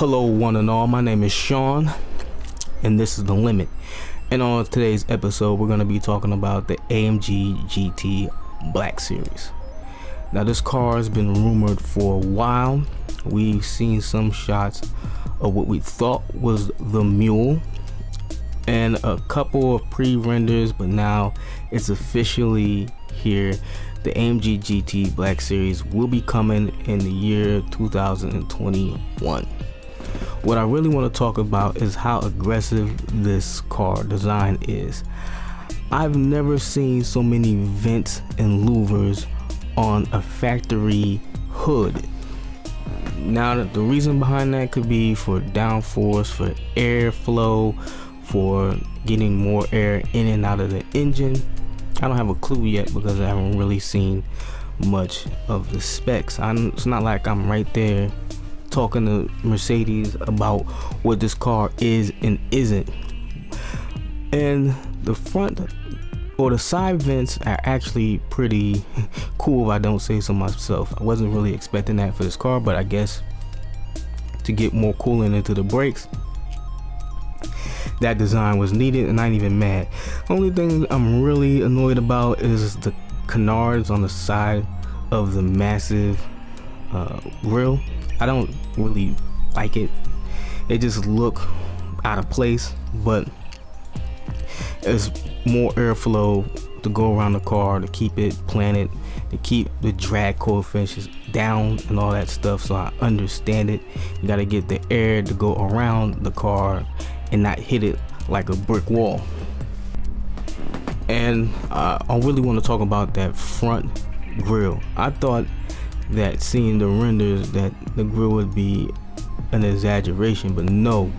Hello one and all, my name is Sean and this is The Limit, and on today's episode we're going to be talking about the AMG GT Black Series. Now this car has been rumored for a while. We've seen some shots of what we thought was the mule and a couple of pre-renders, but now it's officially here. The AMG GT Black Series will be coming in the year 2021. What I really want to talk about is how aggressive this car design is. I've never seen so many vents and louvers on a factory hood. Now the reason behind that could be for downforce, for airflow, for getting more air in and out of the engine. I don't have a clue yet because I haven't really seen much of the specs. It's not like I'm right there talking to Mercedes about what this car is and isn't. And the front or the side vents are actually pretty cool, if I don't say so myself. I wasn't really expecting that for this car, but I guess to get more cooling into the brakes, that design was needed, and I ain't even mad. Only thing I'm really annoyed about is the canards on the side of the massive grille. I don't really like it. They just look out of place, but it's more airflow to go around the car to keep it planted, to keep the drag coefficients down and all that stuff. So I understand it. You got to get the air to go around the car and not hit it like a brick wall. And I really want to talk about that front grille. I thought that seeing the renders that the grille would be an exaggeration, but no,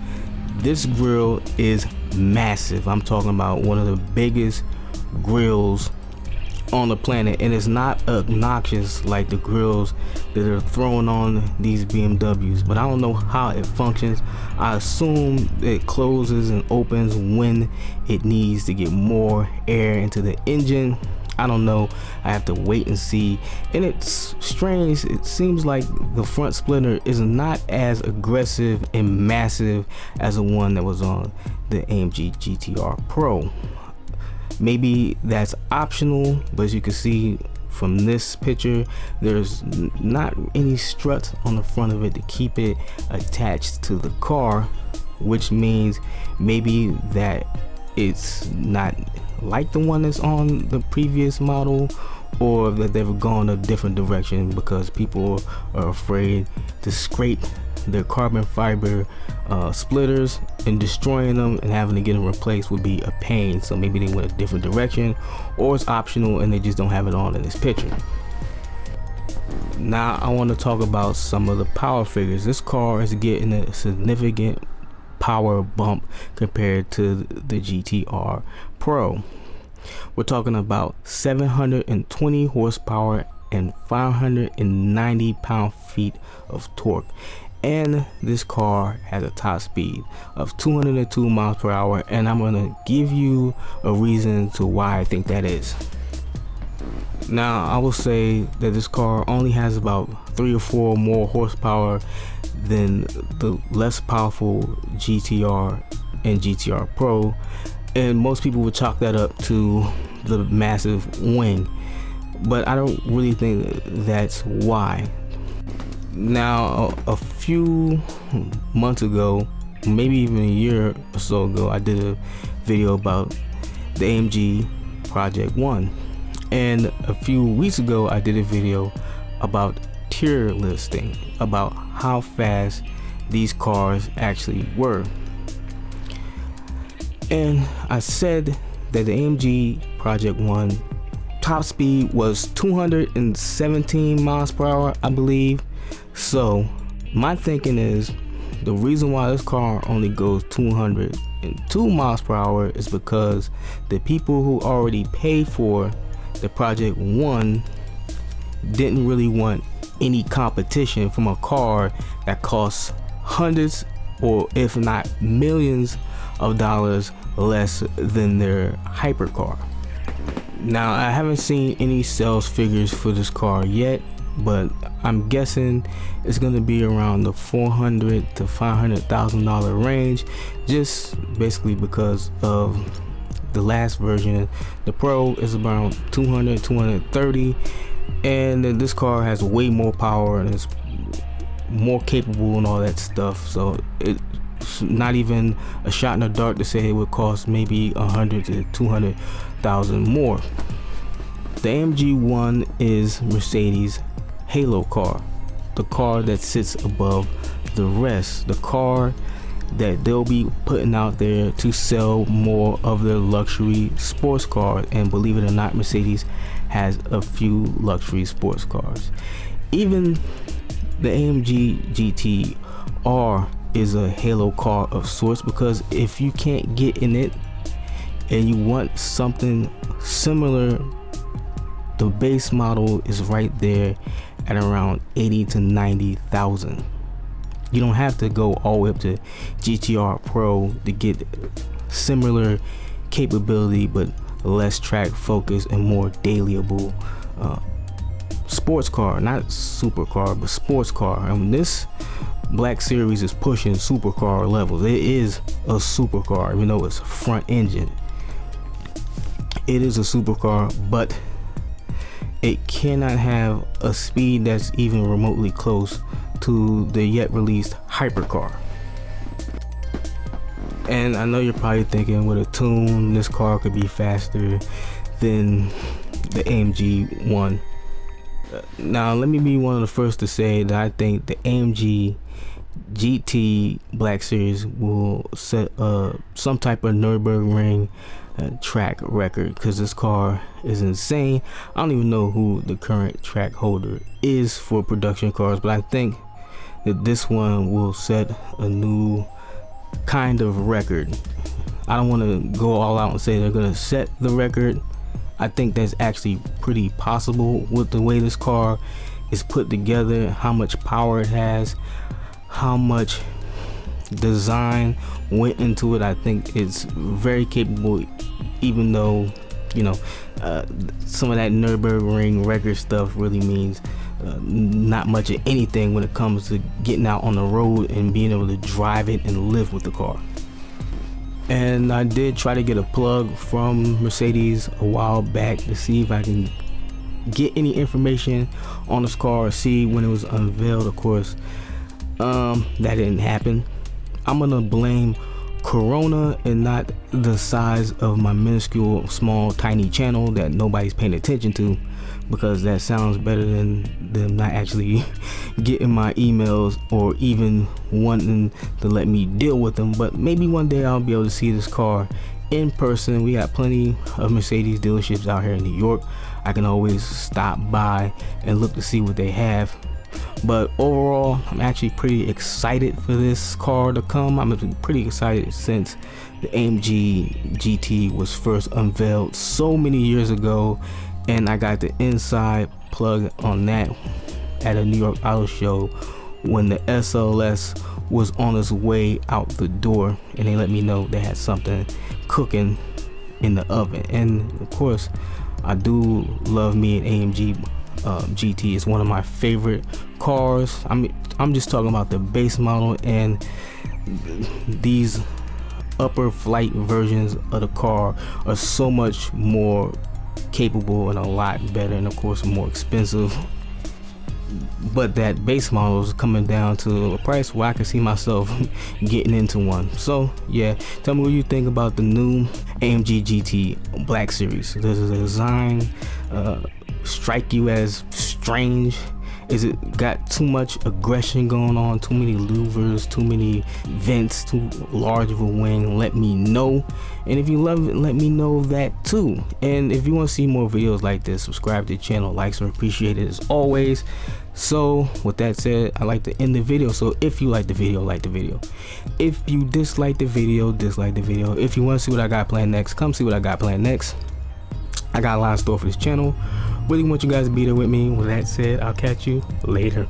this grille is massive. I'm talking about one of the biggest grills on the planet, and it's not obnoxious like the grills that are thrown on these BMWs, but I don't know how it functions. I assume it closes and opens when it needs to get more air into the engine. I don't know, I have to wait and see. And it's strange, it seems like the front splitter is not as aggressive and massive as the one that was on the AMG GTR Pro. Maybe that's optional, but as you can see from this picture, there's not any struts on the front of it to keep it attached to the car, which means maybe that it's not like the one that's on the previous model, or that they've gone a different direction because people are afraid to scrape their carbon fiber splitters, and destroying them and having to get them replaced would be a pain. So maybe they went a different direction, or it's optional and they just don't have it on in this picture. Now I want to talk about some of the power figures. This car is getting a significant power bump compared to the GTR Pro. We're talking about 720 horsepower and 590 pound-feet of torque, and this car has a top speed of 202 miles per hour, and I'm going to give you a reason to why I think that is. Now I will say that this car only has about 3 or 4 more horsepower than the less powerful GTR and GTR Pro, and most people would chalk that up to the massive wing, but I don't really think that's why. Now a few months ago, maybe even a year or so ago, I did a video about the AMG Project 1, and a few weeks ago I did a video about tier listing, about how fast these cars actually were. And I said that the AMG Project 1 top speed was 217 miles per hour, I believe. So my thinking is the reason why this car only goes 202 miles per hour is because the people who already paid for the Project 1 didn't really want any competition from a car that costs hundreds, or if not millions of dollars less than their hypercar. Now I haven't seen any sales figures for this car yet, but I'm guessing it's going to be around the $400,000 to $500,000 range, just basically because of the last version. The Pro is around 230, and then this car has way more power and is more capable and all that stuff. So it's not even a shot in the dark to say it would cost maybe 100 to 200,000 more. The AMG 1 is Mercedes' halo car, the car that sits above the rest, the car that they'll be putting out there to sell more of their luxury sports cars. And believe it or not, Mercedes has a few luxury sports cars. Even the AMG GT R is a halo car of sorts, because if you can't get in it and you want something similar, the base model is right there at around 80 to 90,000. You don't have to go all the way up to GTR Pro to get similar capability, but less track focus and more dailyable sports car, not supercar, but sports car. And this Black Series is pushing supercar levels. It is a supercar, even though it's front engine. It is a supercar, but it cannot have a speed that's even remotely close to the yet released hypercar. And I know you're probably thinking, with a tune, this car could be faster than the AMG 1. Now let me be one of the first to say that I think the AMG GT Black Series will set some type of Nürburgring track record, because this car is insane. I don't even know who the current track holder is for production cars, but I think that this one will set a new kind of record. I don't want to go all out and say they're gonna set the record. I think that's actually pretty possible with the way this car is put together, how much power it has, how much design went into it. I think it's very capable, even though, you know, some of that Nürburgring record stuff really means not much of anything when it comes to getting out on the road and being able to drive it and live with the car. And I did try to get a plug from Mercedes a while back to see if I can get any information on this car, or see when it was unveiled. Of course, that didn't happen. I'm gonna blame Corona and not the size of my minuscule, small, tiny channel that nobody's paying attention to, because that sounds better than them not actually getting my emails or even wanting to let me deal with them. But maybe one day I'll be able to see this car in person. We got plenty of Mercedes dealerships out here in New York. I can always stop by and look to see what they have. But overall, I'm actually pretty excited for this car to come. I'm pretty excited since the AMG GT was first unveiled so many years ago, and I got the inside plug on that at a New York Auto Show when the SLS was on its way out the door, and they let me know they had something cooking in the oven. And of course, I do love me an AMG GT. Is one of my favorite cars. I'm just talking about the base model, and these upper flight versions of the car are so much more capable and a lot better, and of course more expensive. But that base model is coming down to a price where I can see myself getting into one. So yeah, tell me what you think about the new AMG GT Black Series. Does the design strike you as strange? Is it got too much aggression going on, too many louvers, too many vents, too large of a wing? Let me know. And if you love it, let me know that too. And if you want to see more videos like this, subscribe to the channel. Likes are appreciated as always. So with that said, I like to end the video. So if you like the video, like the video. If you dislike the video, dislike the video. If you want to see what I got planned next, come see what I got planned next. I got a lot in store for this channel. Really want you guys to be there with me. With that said, I'll catch you later.